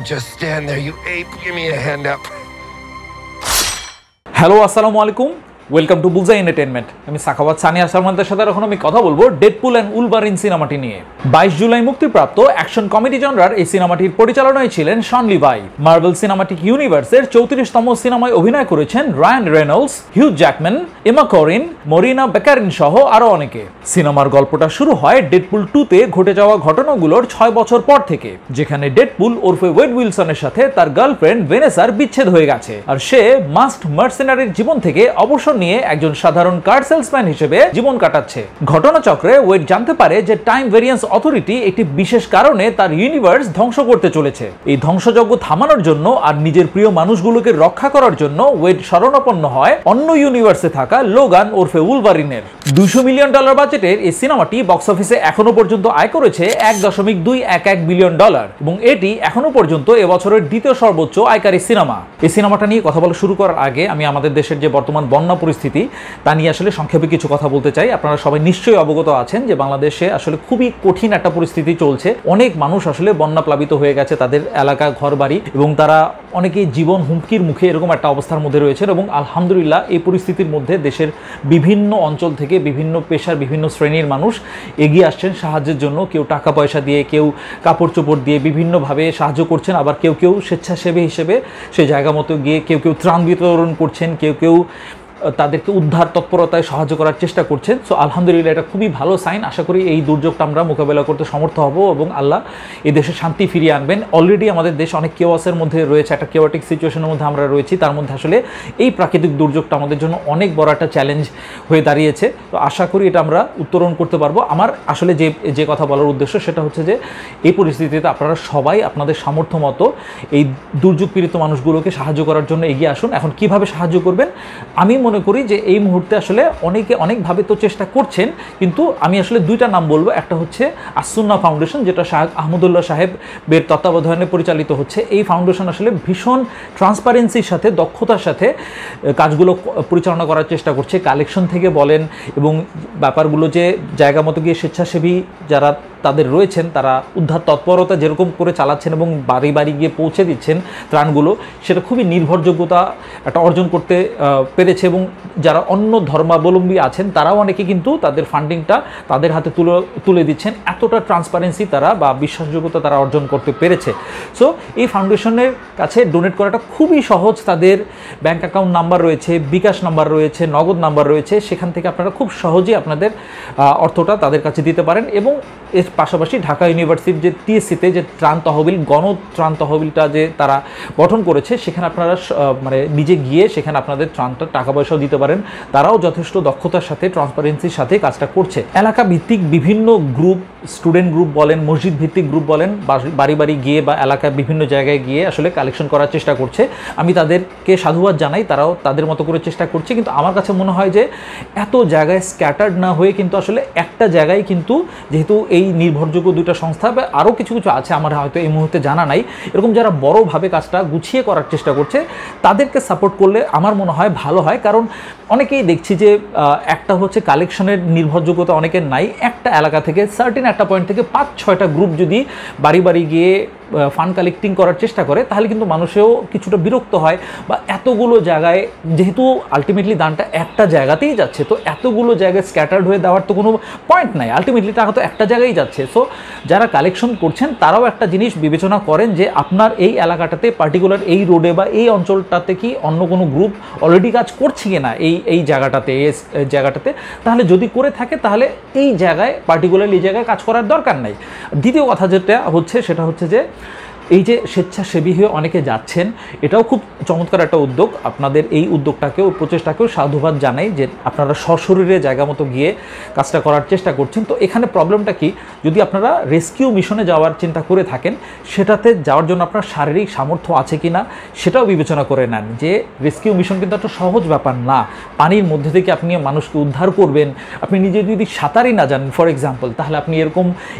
Don't just stand there, you ape. Give me a hand up. Hello আসসালামু আলাইকুম, welcome to বুলজাই entertainment. আমি সাখাওয়াত সানি আসারমানদের সাথে এখন আমি কথা বলবো ডেডপুল অ্যান্ড উলভারিন সিনেমাটি নিয়ে। 22 জুলাই মুক্তিপ্রাপ্ত অ্যাকশন কমেডি জনরার এই সিনেমাটির পরিচালনায় ছিলেন শন লিভাই। মার্ভেল সিনেমাটিক ইউনিভার্সের 34তম সিনেমায় অভিনয় করেছেন রায়ান রেনল্ডস, হিউ জ্যাকম্যান, এমা করিন, মরিনা বেকারিন সহ আরও অনেকে। সিনেমার গল্পটা শুরু হয় ডেডপুল 2-তে ঘটে যাওয়া ঘটনাগুলোর 6 বছর পর থেকে, যেখানে ডেডপুল ওরফে ওয়েড উইলসনের সাথে তার গার্লফ্রেন্ড ভেনেসার বিচ্ছেদ হয়ে গেছে, আর সে মাস্কড মার্সেনারির জীবন থেকে অবসর নিয়ে একজন সাধারণ কার সেলসম্যান হিসেবে জীবন কাটাচ্ছে। ঘটনাচক্রে ওয়েড জানতে পারে যে টাইম ভেরিয়েন্স অথরিটি একটি বিশেষ কারণে তার ইউনিভার্স ধ্বংস করতে চলেছে। এই ধ্বংসযজ্ঞ থামানোর জন্য আর নিজের প্রিয় মানুষগুলোকে রক্ষা করার জন্য ওয়েড শরণাপন্ন হয় অন্য ইউনিভার্সে থাকা লোগান ওরফে উলভারিনের। $200 মিলিয়ন বাজেটের এই সিনেমাটি বক্স অফিসে এখনো পর্যন্ত আয় করেছে $1.211 বিলিয়ন, এবং এটি এখনো পর্যন্ত এবছরের দ্বিতীয় সর্বোচ্চ আয়কারী সিনেমা। এই সিনেমাটা নিয়ে কথা বলা শুরু করার আগে আমি আমাদের দেশের যে বর্তমান বন্যা পরিস্থিতি তা নিয়ে আসলে সংক্ষেপে কিছু কথা বলতে চাই। আপনারা সবাই নিশ্চয়ই অবগত আছেন যে বাংলাদেশে আসলে খুবই কঠিন একটা পরিস্থিতি চলছে। অনেক মানুষ আসলে বন্যা প্লাবিত হয়ে গেছে, তাদের এলাকা ঘরবাড়ি, এবং তারা অনেকেই জীবন হুমকির মুখে এরকম একটা অবস্থার মধ্যে রয়েছেন। এবং আলহামদুলিল্লাহ এই পরিস্থিতির মধ্যে দেশের বিভিন্ন অঞ্চল থেকে বিভিন্ন পেশার বিভিন্ন শ্রেণীর মানুষ এগিয়ে আসছেন সাহায্যের জন্য। কেউ টাকা পয়সা দিয়ে, কেউ কাপড় চোপড় দিয়ে বিভিন্নভাবে সাহায্য করছেন, আবার কেউ কেউ স্বেচ্ছাসেবী হিসেবে সেই জায়গা মতো গিয়ে কেউ কেউ ত্রাণ বিতরণ করছেন, কেউ কেউ তাদেরকে উদ্ধার তৎপরতায় সাহায্য করার চেষ্টা করছেন। সো আলহামদুলিল্লাহ এটা খুবই ভালো সাইন। আশা করি এই দুর্যোগটা আমরা মোকাবেলা করতে সমর্থ হব এবং আল্লাহ এই দেশে শান্তি ফিরিয়ে আনবেন। অলরেডি আমাদের দেশ অনেক কেওয়াসের মধ্যে রয়েছে, একটা কেওয়াটিক সিচুয়েশনের মধ্যে আমরা রয়েছি। তার মধ্যে আসলে এই প্রাকৃতিক দুর্যোগটা আমাদের জন্য অনেক বড় একটা চ্যালেঞ্জ হয়ে দাঁড়িয়েছে। তো আশা করি এটা আমরা উত্তরণ করতে পারবো। আমার আসলে যে কথা বলার উদ্দেশ্য সেটা হচ্ছে যে এই পরিস্থিতিতে আপনারা সবাই আপনাদের সামর্থ্য মতো এই দুর্যোগ পীড়িত মানুষগুলোকে সাহায্য করার জন্য এগিয়ে আসুন। এখন কিভাবে সাহায্য করবেন, আমি মনে করি যে এই মুহূর্তে আসলে অনেকে অনেকভাবে তো চেষ্টা করছেন, কিন্তু আমি আসলে দুইটা নাম বলবো। একটা হচ্ছে আসুন্না ফাউন্ডেশন, যেটা শাহেদ আহমদুল্লাহ সাহেবের তত্ত্বাবধানে পরিচালিত হচ্ছে। এই ফাউন্ডেশন আসলে ভীষণ ট্রান্সপারেন্সির সাথে, দক্ষতার সাথে কাজগুলো পরিচালনা করার চেষ্টা করছে। কালেকশন থেকে বলেন এবং ব্যাপারগুলো যে জায়গা মতো গিয়ে স্বেচ্ছাসেবী যারা তাদের রয়েছেন তারা উদ্ধার তৎপরতা যেরকম করে চালাচ্ছেন এবং বাড়ি বাড়ি গিয়ে পৌঁছে দিচ্ছেন ত্রাণগুলো, সেটা খুবই নির্ভরযোগ্যতা একটা অর্জন করতে পেরেছে। এবং যারা অন্য ধর্মাবলম্বী আছেন তারাও অনেকে কিন্তু তাদের ফান্ডিংটা তাদের হাতে তুলে দিচ্ছেন। এতটা ট্রান্সপারেন্সি তারা বা বিশ্বাসযোগ্যতা তারা অর্জন করতে পেরেছে। সো এই ফাউন্ডেশনের কাছে ডোনেট করাটা খুবই সহজ। তাদের ব্যাঙ্ক অ্যাকাউন্ট নাম্বার রয়েছে, বিকাশ নাম্বার রয়েছে, নগদ নাম্বার রয়েছে। সেখান থেকে আপনারা খুব সহজেই আপনাদের অর্থটা তাদের কাছে দিতে পারেন। এবং এর পাশাপাশি ঢাকা ইউনিভার্সিটির যে টিএসসিতে যে ত্রাণ তহবিল, গণত্রাণ তহবিলটা যে তারা গঠন করেছে, সেখানে আপনারা মানে নিজে গিয়ে সেখানে আপনাদের ত্রাণটা টাকা পয়সাও দিতে পারেন। তারাও যথেষ্ট দক্ষতার সাথে ট্রান্সপারেন্সির সাথে কাজটা করছে। এলাকা ভিত্তিক বিভিন্ন গ্রুপ, স্টুডেন্ট গ্রুপ বলেন, মসজিদ ভিত্তিক গ্রুপ বলেন, বাড়ি বাড়ি গিয়ে বা এলাকার বিভিন্ন জায়গায় গিয়ে আসলে কালেকশন করার চেষ্টা করছে। আমি তাদেরকে সাধুবাদ জানাই, তারাও তাদের মতো করে চেষ্টা করছে। কিন্তু আমার কাছে মনে হয় যে এত জায়গায় স্ক্যাটার্ড না হয়ে কিন্তু আসলে একটা জায়গায়, কিন্তু যেহেতু এই নির্ভরযোগ্য দুইটা সংস্থা বা আরও কিছু কিছু আছে আমার হয়তো এই মুহূর্তে জানা নাই, এরকম যারা বড়োভাবে কাজটা গুছিয়ে করার চেষ্টা করছে তাদেরকে সাপোর্ট করলে আমার মনে হয় ভালো হয়। কারণ অনেকেই দেখছি যে একটা হচ্ছে কালেকশনের নির্ভরযোগ্যতা অনেকের নাই। একটা এলাকা থেকে সার্টেন একটা পয়েন্ট থেকে 5-6টা গ্রুপ যদি বাড়ি বাড়ি গিয়ে ফান্ড কালেক্টিং করার চেষ্টা করে তাহলে কিন্তু মানুষেও কিছুটা বিরক্ত হয়। বা এতগুলো জায়গায়, যেহেতু আলটিমেটলি দানটা একটা জায়গাতেই যাচ্ছে, তো এতগুলো জায়গায় স্ক্যাটার্ড হয়ে দেওয়ার তো কোনো পয়েন্ট নাই। আলটিমেটলি টাকা তো একটা জায়গায় যাচ্ছে। সো যারা কালেকশন করছেন তারাও একটা জিনিস বিবেচনা করেন যে আপনার এই এলাকাটাতে, পার্টিকুলার এই রোডে বা এই অঞ্চলটাতে কি অন্য কোনো গ্রুপ অলরেডি কাজ করছে কিনা এই জায়গাটাতে, তাহলে যদি করে থাকে তাহলে এই জায়গায় পার্টিকুলারলি এই জায়গায় কাজ করার দরকার নাই। দ্বিতীয় কথা যেটা হচ্ছে সেটা হচ্ছে যে এই যে স্বেচ্ছাসেবী হয়ে অনেকে যাচ্ছেন, এটাও খুব চমৎকার একটা উদ্যোগ। আপনাদের এই উদ্যোগটাকেও, প্রচেষ্টাকেও সাধুবাদ জানাই যে আপনারা সশরীরে জায়গা মতো গিয়ে কাজটা করার চেষ্টা করছেন। তো এখানে প্রবলেমটা কি, যদি আপনারা রেস্কিউ মিশনে যাওয়ার চিন্তা করে থাকেন, সেটাতে যাওয়ার জন্য আপনার শারীরিক সামর্থ্য আছে কি না সেটাও বিবেচনা করে নেন। যে রেস্কিউ মিশন কিন্তু একটা সহজ ব্যাপার না। পানির মধ্যে থেকে আপনি মানুষকে উদ্ধার করবেন, আপনি নিজে যদি সাঁতারই না জানেন ফর এক্সাম্পল, তাহলে আপনি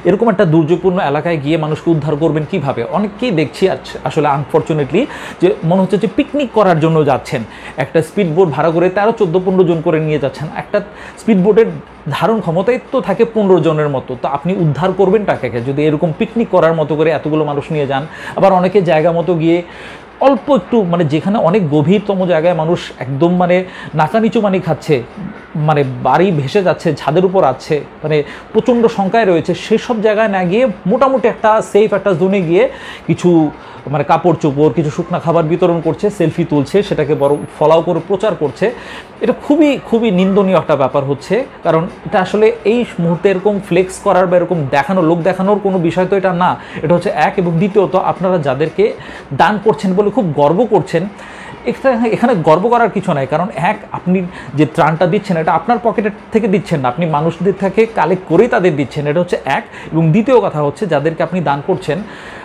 এরকম একটা দুর্যোগপূর্ণ এলাকায় গিয়ে মানুষকে উদ্ধার করবেন কিভাবে? অনেক অনেককেই দেখছি আসলে আনফর্চুনেটলি যে মনে হচ্ছে যে পিকনিক করার জন্য যাচ্ছেন, একটা স্পিড বোট ভাড়া করে 13-14-15 জন করে নিয়ে যাচ্ছেন। একটা স্পিড বোটের ধারণ ক্ষমতাই তো থাকে 15 জনের মতো, তো আপনি উদ্ধার করবেন টাকাকে যদি এরকম পিকনিক করার মতো করে এতগুলো মানুষ নিয়ে যান। আবার অনেকে জায়গা মতো গিয়ে অল্প একটু মানে যেখানে অনেক গভীরতম জায়গায় মানুষ একদম মানে নাচানিচু পানি খাচ্ছে, মানে বাড়ি ভেসে যাচ্ছে, ছাদের উপর আছে, মানে প্রচণ্ড সংখ্যায় রয়েছে, সেসব জায়গায় না গিয়ে মোটামুটি একটা সেফ একটা জোনে গিয়ে কিছু মানে কাপড় চোপড় কিছু শুকনা খাবার বিতরণ করছে, সেলফি তুলছে, সেটাকে বড় ফলাও করে প্রচার করছে। এটা খুবই খুবই নিন্দনীয় একটা ব্যাপার হচ্ছে, কারণ এটা আসলে এই মুহূর্তে এরকম ফ্লেক্স করার বা এরকম দেখানো লোক দেখানোর কোনো বিষয় তো এটা না। এটা হচ্ছে এক, এবং দ্বিতীয়ত আপনারা যাদেরকে দান করছেন বলে খুব গর্ব করছেন, এখানে গর্ব করার কিছু নাই। কারণ এক, আপনি যে ত্রাণটা দিচ্ছেন এটা আপনার পকেটের থেকে দিচ্ছেন না, আপনি মানুষদের থেকে কালেক্ট করেই তাদের দিচ্ছেন, এটা হচ্ছে এক। এবং দ্বিতীয় কথা হচ্ছে যাদেরকে আপনি দান করছেন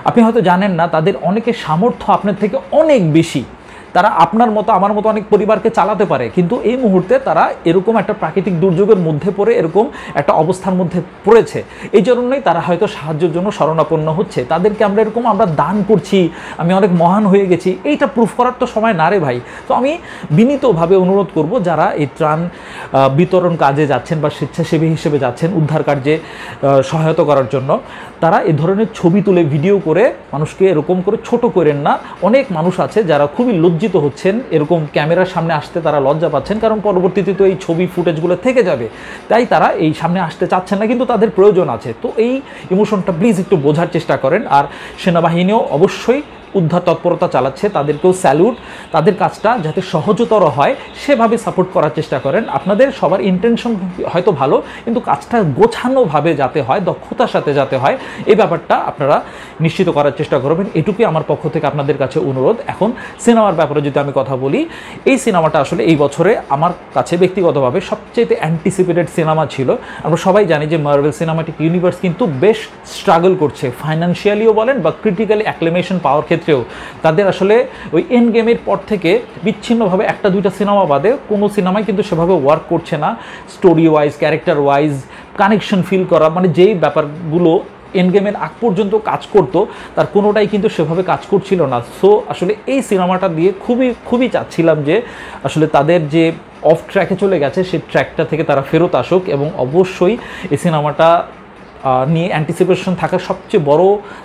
আপনি হয়তো জানেন না তাদের অনেকের সামর্থ্য আপনার থেকে অনেক বেশি, তারা আপনার মতো আমার মতো অনেক পরিবারকে চালাতে পারে, কিন্তু এই মুহূর্তে তারা এরকম একটা প্রাকৃতিক দুর্যোগের মধ্যে পড়ে এরকম একটা অবস্থার মধ্যে পড়েছে, এই জন্যই তারা হয়তো সাহায্যের জন্য শরণাপন্ন হচ্ছে। তাদেরকে আমরা দান করছি, আমি অনেক মহান হয়ে গেছি, এইটা প্রুফ করার তো সময় না রে ভাই। তো আমি বিনীতভাবে অনুরোধ করব যারা এই ত্রাণ বিতরণ কাজে যাচ্ছেন বা স্বেচ্ছাসেবী হিসেবে যাচ্ছেন উদ্ধার কার্যে সহায়তা করার জন্য, তারা এ ধরনের ছবি তুলে ভিডিও করে মানুষকে এরকম করে ছোট করেন না। অনেক মানুষ আছে যারা খুবই লজ্জিত হচ্ছেন, এরকম ক্যামেরার সামনে আসতে তারা লজ্জা পাচ্ছেন, কারণ পরবর্তীতে তো এই ছবি ফুটেজগুলো থেকে যাবে, তাই তারা এই সামনে আসতে চাচ্ছেন না, কিন্তু তাদের প্রয়োজন আছে। তো এই ইমোশনটা প্লিজ একটু বোঝার চেষ্টা করেন। আর সেনাবাহিনীও অবশ্যই উদ্ধার তৎপরতা চালাচ্ছে, তাদেরকেও স্যালুট, তাদের কাজটা যাতে সহজতর হয় সেভাবে সাপোর্ট করার চেষ্টা করেন। আপনাদের সবার ইন্টেনশন হয়তো ভালো, কিন্তু কাজটা গোছানোভাবে যাতে হয়, দক্ষতার সাথে যাতে হয়, এই ব্যাপারটা আপনারা নিশ্চিত করার চেষ্টা করবেন, এটুকুই আমার পক্ষ থেকে আপনাদের কাছে অনুরোধ। এখন সিনেমার ব্যাপারে যদি আমি কথা বলি, এই সিনেমাটা আসলে এই বছরে আমার কাছে ব্যক্তিগতভাবে সবচেয়ে অ্যান্টিসিপেটেড সিনেমা ছিল। আমরা সবাই জানি যে মার্ভেল সিনেমাটিক ইউনিভার্স কিন্তু বেশ স্ট্রাগল করছে, ফাইন্যান্সিয়ালিও বলেন বা ক্রিটিক্যালি অ্যাক্লেমেশন পাওয়ার ক্ষেত্রেও। তাদের আসলে ওই এন্ড গেমের পর থেকে বিচ্ছিন্নভাবে একটা দুইটা সিনেমা বাদে কোনো সিনেমাই কিন্তু সেভাবে ওয়ার্ক করছে না, story wise, character wise, connection feel করা, মানে যেই ব্যাপারগুলো এন্ড গেমের আগ পর্যন্ত কাজ করতো তার কোনোটাই কিন্তু সেভাবে কাজ করছিল না। সো আসলে এই সিনেমাটা দিয়ে খুবই চাচ্ছিলাম যে আসলে তাদের যে অফ ট্র্যাকে চলে গেছে সেই ট্র্যাকটা থেকে তারা ফেরত আসুক, এবং অবশ্যই এই সিনেমাটা নিয়ে অ্যান্টিসিপেশন থাকার সবচেয়ে বড়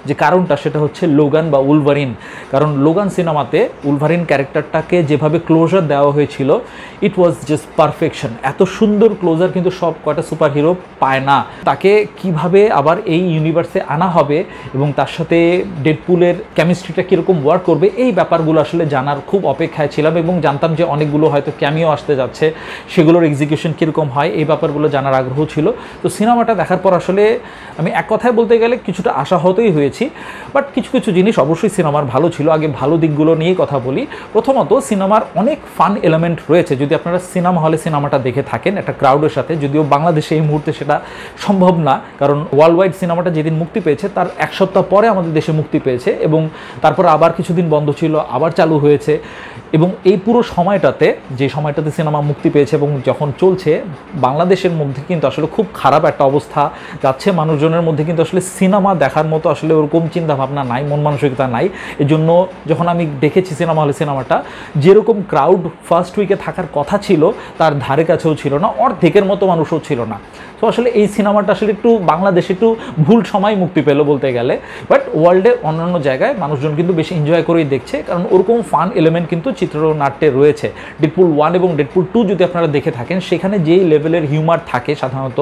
যে কারণটা সেটা হচ্ছে লোগান বা উলভারিন। কারণ লোগান সিনেমাতে উলভারিন ক্যারেক্টারটাকে যেভাবে ক্লোজার দেওয়া হয়েছিল, ইট ওয়াজ জাস্ট পারফেকশন। এত সুন্দর ক্লোজার কিন্তু সব কয়টা সুপার হিরো পায় না। তাকে কিভাবে আবার এই ইউনিভার্সে আনা হবে এবং তার সাথে ডেডপুলের কেমিস্ট্রিটা কীরকম ওয়ার্ক করবে, এই ব্যাপারগুলো আসলে জানার খুব অপেক্ষায় ছিলাম, এবং জানতাম যে অনেকগুলো হয়তো ক্যামিও আসতে যাচ্ছে, সেগুলোর এক্সিকিউশন কীরকম হয় এই ব্যাপারগুলো জানার আগ্রহ ছিল। তো সিনেমাটা দেখার পর আসলে আমি এক কথায় বলতে গেলে কিছুটা আশাহতই হয়েছি, বাট কিছু কিছু জিনিস অবশ্যই সিনেমার ভালো ছিল। আগে ভালো দিকগুলো নিয়েই কথা বলি। প্রথমত সিনেমার অনেক ফান এলিমেন্ট রয়েছে। যদি আপনারা সিনেমা হলে সিনেমাটা দেখে থাকেন একটা ক্রাউডের সাথে, যদিও বাংলাদেশে এই মুহূর্তে সেটা সম্ভব না, কারণ ওয়ার্ল্ড ওয়াইড সিনেমাটা যেদিন মুক্তি পেয়েছে তার এক সপ্তাহ পরে আমাদের দেশে মুক্তি পেয়েছে, এবং তারপর আবার কিছুদিন বন্ধ ছিল, আবার চালু হয়েছে। এবং এই পুরো সময়টাতে যে সময়টাতে সিনেমা মুক্তি পেয়েছে এবং যখন চলছে, বাংলাদেশের মধ্যে কিন্তু আসলে খুব খারাপ একটা অবস্থা যাচ্ছে। মানুষজনের মধ্যে কিন্তু আসলে সিনেমা দেখার মতো আসলে ওরকম চিন্তাভাবনা নাই, মন মানসিকতা নাই। এই জন্য যখন আমি দেখেছি সিনেমা হলে সিনেমাটা, যেরকম ক্রাউড ফার্স্ট উইকে থাকার কথা ছিল তার ধারে কাছেও ছিল না, অর্ধেকের মতো মানুষও ছিল না। তো আসলে এই সিনেমাটা আসলে একটু বাংলাদেশে একটু ভুল সময় মুক্তি পেল বলতে গেলে, বাট ওয়ার্ল্ডের অন্যান্য জায়গায় মানুষজন কিন্তু বেশি এনজয় করেই দেখছে, কারণ ওরকম ফান এলিমেন্ট কিন্তু চিত্রনাট্যে রয়েছে। ডেডপুল 1 এবং ডেডপুল 2 যদি আপনারা দেখে থাকেন, সেখানে যেই লেভেলের হিউমার থাকে, সাধারণত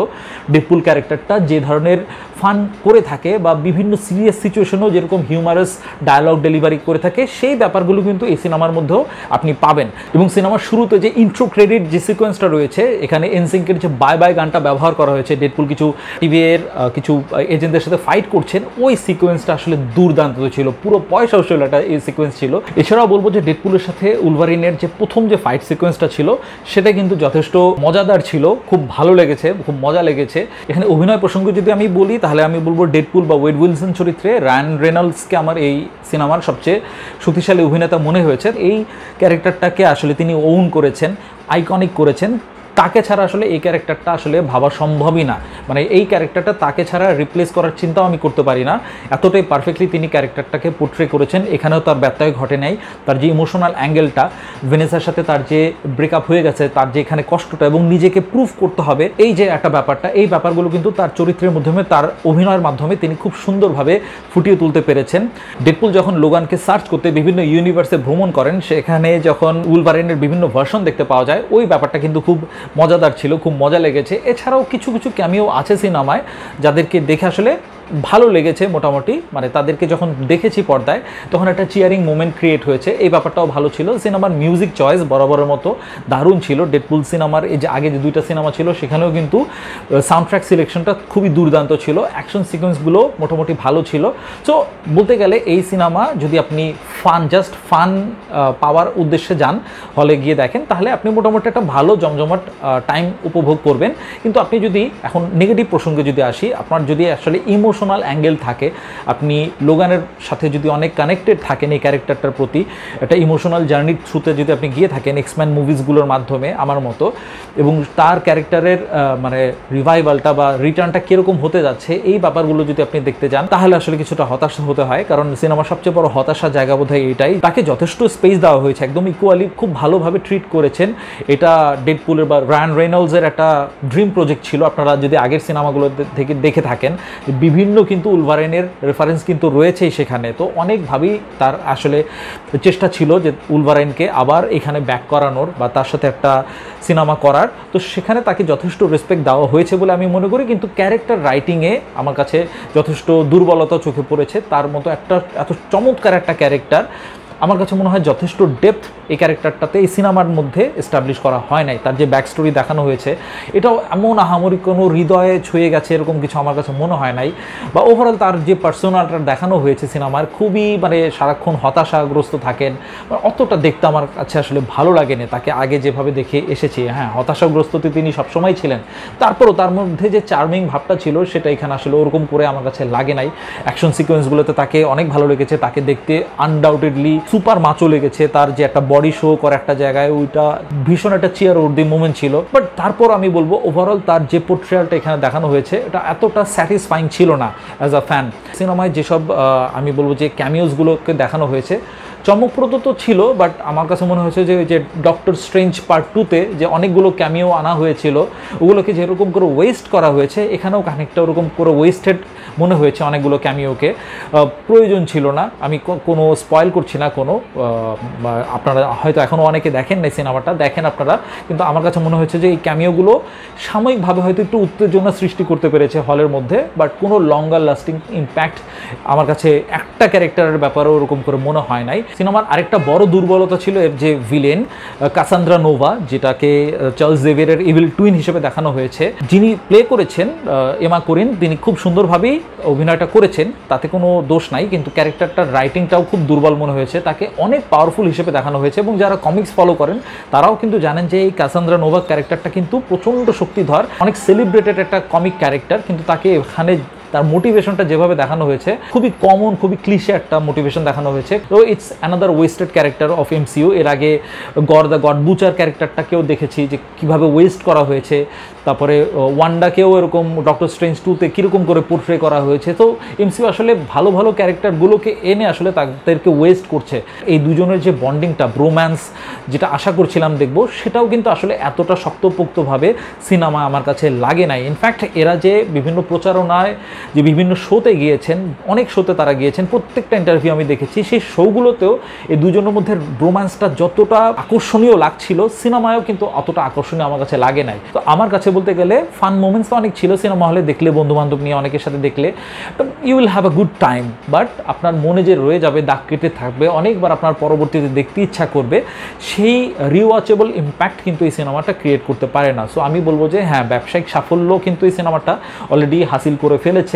ডেডপুল ক্যারেক্টারটা যে ধরনের ফান করে থাকে বা বিভিন্ন সিরিয়াস সিচুয়েশনেও যেরকম হিউমারাস ডায়ালগ ডেলিভারি করে থাকে, সেই ব্যাপারগুলো কিন্তু এই সিনেমার মধ্যেও আপনি পাবেন। এবং সিনেমার শুরুতে যে ইন্ট্রো ক্রেডিট যে সিকোয়েন্সটা রয়েছে, এখানে এনসিঙ্কের যে বাই বাই গানটা ব্যবহার করা হয়েছে, ডেডপুল কিছু টিভির কিছু এজেন্টদের সাথে ফাইট করছেন, ওই সিকোয়েন্সটা আসলে দুর্দান্ত ছিল, পুরো পয়সা উসুল একটা এই সিকোয়েন্স ছিল। এছাড়াও বলবো যে ডেডপুলের সাথে উলভারিনের যে প্রথম যে ফাইট সিকোয়েন্সটা ছিল সেটা কিন্তু যথেষ্ট মজাদার ছিল, খুব ভালো লেগেছে, খুব মজা লেগেছে। এখানে অভিনয় প্রসঙ্গ যদি আমি বলি তাহলে আমি বলবো ডেডপুল বা ওয়েড উইলসন চরিত্রে রায়ান রেনল্ডসকে আমার এই সিনেমার সবচেয়ে শক্তিশালী অভিনেতা মনে হয়েছে। এই ক্যারেক্টারটাকে আসলে তিনি ওন করেছেন, আইকনিক করেছেন, তাকে ছাড়া আসলে এই ক্যারেক্টারটা আসলে ভাবা সম্ভবই না, মানে এই ক্যারেক্টারটা তাকে ছাড়া রিপ্লেস করার চিন্তাও আমি করতে পারি না, এতটাই পারফেক্টলি তিনি ক্যারেক্টারটাকে পোর্ট্রে করেছেন। এখানেও তার ব্যত্যয় ঘটে নাই, তার যে ইমোশনাল অ্যাঙ্গেলটা, ভেনেসার সাথে তার যে ব্রেকআপ হয়ে গেছে, তার যে এখানে কষ্টটা এবং নিজেকে প্রুভ করতে হবে, এই যে একটা ব্যাপারটা, এই ব্যাপারগুলো কিন্তু তার চরিত্রের মাধ্যমে, তার অভিনয়ের মাধ্যমে তিনি খুব সুন্দরভাবে ফুটিয়ে তুলতে পেরেছেন। ডেডপুল যখন লোগানকে সার্চ করতে বিভিন্ন ইউনিভার্সে ভ্রমণ করেন, সেখানে যখন উলভারিনের বিভিন্ন ভার্সন দেখতে পাওয়া যায়, ওই ব্যাপারটা কিন্তু খুব মজাদার ছিল, খুব মজা লেগেছে। এছাড়াও কিছু কিছু ক্যামিও আছে সিনেমায় যাদেরকে দেখে আসলে ভালো লেগেছে মোটামুটি, মানে তাদেরকে যখন দেখেছি পর্দায় তখন একটা চিয়ারিং মোমেন্ট ক্রিয়েট হয়েছে, এই ব্যাপারটাও ভালো ছিল। সিনেমার মিউজিক চয়েস বরাবরের মতো দারুণ ছিল। ডেডপুল সিনেমার এই যে আগে যে দুইটা সিনেমা ছিল সেখানেও কিন্তু সাউন্ড ট্র্যাক সিলেকশনটা খুবই দুর্দান্ত ছিল, অ্যাকশন সিকোয়েন্সগুলো মোটামুটি ভালো ছিল। সো বলতে গেলে এই সিনেমা যদি আপনি জাস্ট ফান পাওয়ার উদ্দেশ্যে যান, হলে গিয়ে দেখেন, তাহলে আপনি মোটামুটি একটা ভালো জমজমাট টাইম উপভোগ করবেন। কিন্তু আপনি যদি এখন নেগেটিভ প্রসঙ্গে যদি আসি, আপনার যদি আসলে ইমোশনাল অ্যাঙ্গেল থাকে, আপনি লোগানের সাথে যদি অনেক কানেক্টেড থাকেন এই ক্যারেক্টারটার প্রতি, একটা ইমোশনাল জার্নির থ্রুতে যদি আপনি গিয়ে থাকেন এক্সম্যান মুভিসগুলোর মাধ্যমে আমার মতো, এবং তার ক্যারেক্টারের মানে রিভাইভালটা বা রিটার্নটা কীরকম হতে যাচ্ছে, এই ব্যাপারগুলো যদি আপনি দেখতে যান, তাহলে আসলে কিছুটা হতাশা হতে হয়। কারণ সিনেমার সবচেয়ে বড় হতাশার জায়গা বোধহয় এটাই, তাকে যথেষ্ট স্পেস দেওয়া হয়েছে, একদম ইকুয়ালি খুব ভালোভাবে ট্রিট করেছেন। এটা ডেডপুলের বা রায়ান রেনল্ডসের একটা ড্রিম প্রজেক্ট ছিল। আপনারা যদি আগের সিনেমাগুলো থেকে দেখে থাকেন, বিভিন্ন কিন্তু উলভারেনের রেফারেন্স কিন্তু রয়েছেই সেখানে। তো অনেকভাবেই তার আসলে চেষ্টা ছিল যে উলভারেনকে আবার এখানে ব্যাক করানোর বা তার সাথে একটা সিনেমা করার। তো সেখানে তাকে যথেষ্ট রেসপেক্ট দেওয়া হয়েছে বলে আমি মনে করি। কিন্তু ক্যারেক্টার রাইটিংয়ে আমার কাছে যথেষ্ট দুর্বলতা চোখে পড়েছে। তার মতো একটা এত চমৎকার একটা ক্যারেক্টার আমার কাছে মনে হয় যথেষ্ট ডেপথ এই ক্যারেক্টারটাতে এই সিনেমার মধ্যে এস্টাবলিশ করা হয় নাই। তার যে ব্যাক স্টোরি দেখানো হয়েছে এটাও এমন আহামরি কোনো হৃদয়ে ছুঁয়ে গেছে এরকম কিছু আমার কাছে মনে হয় নাই। বা ওভারঅল তার যে পার্সোনালটা দেখানো হয়েছে সিনেমার, খুবই মানে সারাক্ষণ হতাশাগ্রস্ত থাকেন, অতটা দেখতে আমার কাছে আসলে ভালো লাগেনি। তাকে আগে যেভাবে দেখে এসেছি, হ্যাঁ হতাশাগ্রস্ততে তিনি সবসময় ছিলেন, তারপরও তার মধ্যে যে চার্মিং ভাবটা ছিল সেটা এখানে আসলে ওরকম করে আমার কাছে লাগে নাই। অ্যাকশন সিকোয়েন্সগুলোতে তাকে অনেক ভালো লেগেছে, তাকে দেখতে আনডাউটেডলি সুপার মাচো লেগেছে। তার যে একটা বডি শো করে একটা জায়গায়, ওইটা ভীষণ একটা চিয়ার উর্দি মুভমেন্ট ছিল। বাট তারপর আমি বলবো ওভারঅল তার যে পোর্ট্রেয়ালটা এখানে দেখানো হয়েছে এটা এতটা স্যাটিসফাইং ছিল না অ্যাজ আ ফ্যান। সিনেমায় যেসব আমি বলবো যে ক্যামিওসগুলোকে দেখানো হয়েছে চমকপ্রদ তো ছিল, বাট আমার কাছে মনে হয়েছে যে ডক্টর স্ট্রেঞ্জ পার্ট 2-তে যে অনেকগুলো ক্যামিও আনা হয়েছিল ওগুলোকে যেরকম করে ওয়েস্ট করা হয়েছে, এখানেও খানিকটা ওরকম করে ওয়েস্টেড মনে হয়েছে অনেকগুলো ক্যামিওকে। প্রয়োজন ছিল না। আমি কোনো স্পয়েল করছি না কোনো, আপনারা হয়তো এখনও অনেকে দেখেন নাই সিনেমাটা, দেখেন আপনারা। কিন্তু আমার কাছে মনে হয়েছে যে এই ক্যামিওগুলো সাময়িকভাবে হয়তো একটু উত্তেজনা সৃষ্টি করতে পেরেছে হলের মধ্যে, বাট কোনো লঙ্গার লাস্টিং ইম্প্যাক্ট আমার কাছে একটা ক্যারেক্টারের ব্যাপারেও ওরকম করে মনে হয় নাই। সিনেমার আরেকটা বড় দুর্বলতা ছিল এর যে ভিলেন কাসান্দ্রা নোভা, যেটাকে চার্লস জেভিয়ারের ইভিল টুইন হিসেবে দেখানো হয়েছে, যিনি প্লে করেছেন এমা কোরিন, তিনি খুব সুন্দরভাবেই অভিনয়টা করেছেন, তাতে কোনো দোষ নাই। কিন্তু ক্যারেক্টারটার রাইটিংটাও খুব দুর্বল মনে হয়েছে, তাকে অনেক পাওয়ারফুল হিসেবে দেখানো হয়েছে। এবং যারা কমিক্স ফলো করেন তারাও কিন্তু জানেন যে এই কাসান্দ্রা নোভা ক্যারেক্টারটা কিন্তু প্রচণ্ড শক্তিধর, অনেক সেলিব্রেটেড একটা কমিক ক্যারেক্টার, কিন্তু তাকে এখানে তার মোটিভেশনটা যেভাবে দেখানো হয়েছে খুবই কমন, খুবই ক্লিশে একটা মোটিভেশন দেখানো হয়েছে। তো it's another wasted character of MCU. এর আগে দ্য গড বুচার ক্যারেক্টারটাকেও দেখেছি যে কীভাবে ওয়েস্ট করা হয়েছে, তারপরে ওয়ান্ডাকেও এরকম ডক্টর স্ট্রেঞ্জ 2-তে কীরকম করে পোর্ট্রে করা হয়েছে। তো এমসিইউ আসলে ভালো ভালো ক্যারেক্টারগুলোকে এনে আসলে তাদেরকে ওয়েস্ট করছে। এই দুজনের যে বন্ডিংটা, ব্রোম্যান্স যেটা আশা করছিলাম দেখবো, সেটাও কিন্তু আসলে এতটা শক্তপোক্তভাবে সিনেমা আমার কাছে লাগে নাই। ইনফ্যাক্ট এরা যে বিভিন্ন প্রচারণায় যে বিভিন্ন শোতে গিয়েছেন, অনেক শোতে তারা গিয়েছেন, প্রত্যেকটা ইন্টারভিউ আমি দেখেছি, সেই শোগুলোতেও এই দুজনের মধ্যে রোম্যান্সটা যতটা আকর্ষণীয় লাগছিল সিনেমায়ও কিন্তু অতটা আকর্ষণীয় আমার কাছে লাগে নাই। তো আমার কাছে বলতে গেলে ফান মোমেন্টস তো অনেক ছিল সিনেমা হলে দেখলে, বন্ধু বান্ধব নিয়ে অনেকের সাথে দেখলে you will have a good time, but আপনার মনে যে রয়ে যাবে, দাগ কেটে থাকবে, অনেকবার আপনার পরবর্তীতে দেখতে ইচ্ছা করবে, সেই রিওয়াচেবল ইম্প্যাক্ট কিন্তু এই সিনেমাটা ক্রিয়েট করতে পারে না। সো আমি বলবো যে হ্যাঁ, ব্যবসায়িক সাফল্য কিন্তু এই সিনেমাটা অলরেডি হাসিল করে ফেলেছে।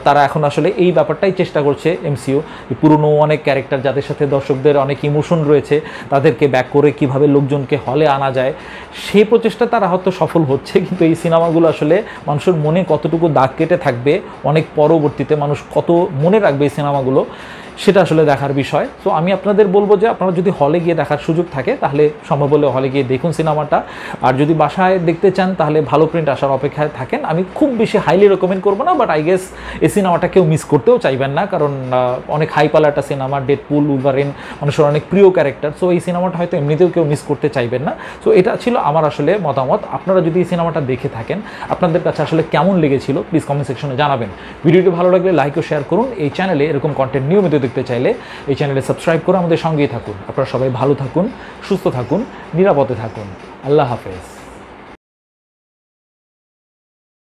তারা এখন আসলে এই ব্যাপারটাই চেষ্টা করছে এমসিইউ, পুরনো অনেক ক্যারেক্টার যাদের সাথে দর্শকদের অনেক ইমোশন রয়েছে তাদেরকে ব্যাক করে কিভাবে লোকজনকে হলে আনা যায়, সেই প্রচেষ্টা তারা হয়তো সফল হচ্ছে। কিন্তু এই সিনেমাগুলো আসলে মানুষের মনে কতটুকু দাগ কেটে থাকবে, অনেক পরবর্তীতে মানুষ কত মনে রাখবে এই সিনেমাগুলো, সেটা আসলে দেখার বিষয়। সো আমি আপনাদের বলবো যে আপনারা যদি হলে গিয়ে দেখার সুযোগ থাকে তাহলে সম্ভব হলে হলে গিয়ে দেখুন সিনেমাটা। আর যদি বাসায় দেখতে চান তাহলে ভালো প্রিন্ট আসার অপেক্ষায় থাকেন। আমি খুব বেশি হাইলি রেকমেন্ড করবো না, বাট আই গেস এই সিনেমাটা কেউ মিস করতেও চাইবেন না, কারণ অনেক হাই পালা একটা সিনেমা, ডেডপুল, উলভারিন মানুষের অনেক প্রিয় ক্যারেক্টার। সো এই সিনেমাটা হয়তো এমনিতেও কেউ মিস করতে চাইবেন না। সো এটা ছিল আমার আসলে মতামত। আপনারা যদি এই সিনেমাটা দেখে থাকেন আপনাদের কাছে আসলে কেমন লেগেছিল প্লিজ কমেন্ট সেকশনে জানাবেন। ভিডিওটি ভালো লাগলে লাইক ও শেয়ার করুন। এই চ্যানেলে এরকম কন্টেন্ট নিয়মিত দেখতে চাইলে এই চ্যানেলে সাবস্ক্রাইব করে আমাদের সঙ্গেই থাকুন। আপনারা সবাই ভালো থাকুন, সুস্থ থাকুন, নিরাপদে থাকুন। আল্লাহ হাফেজ।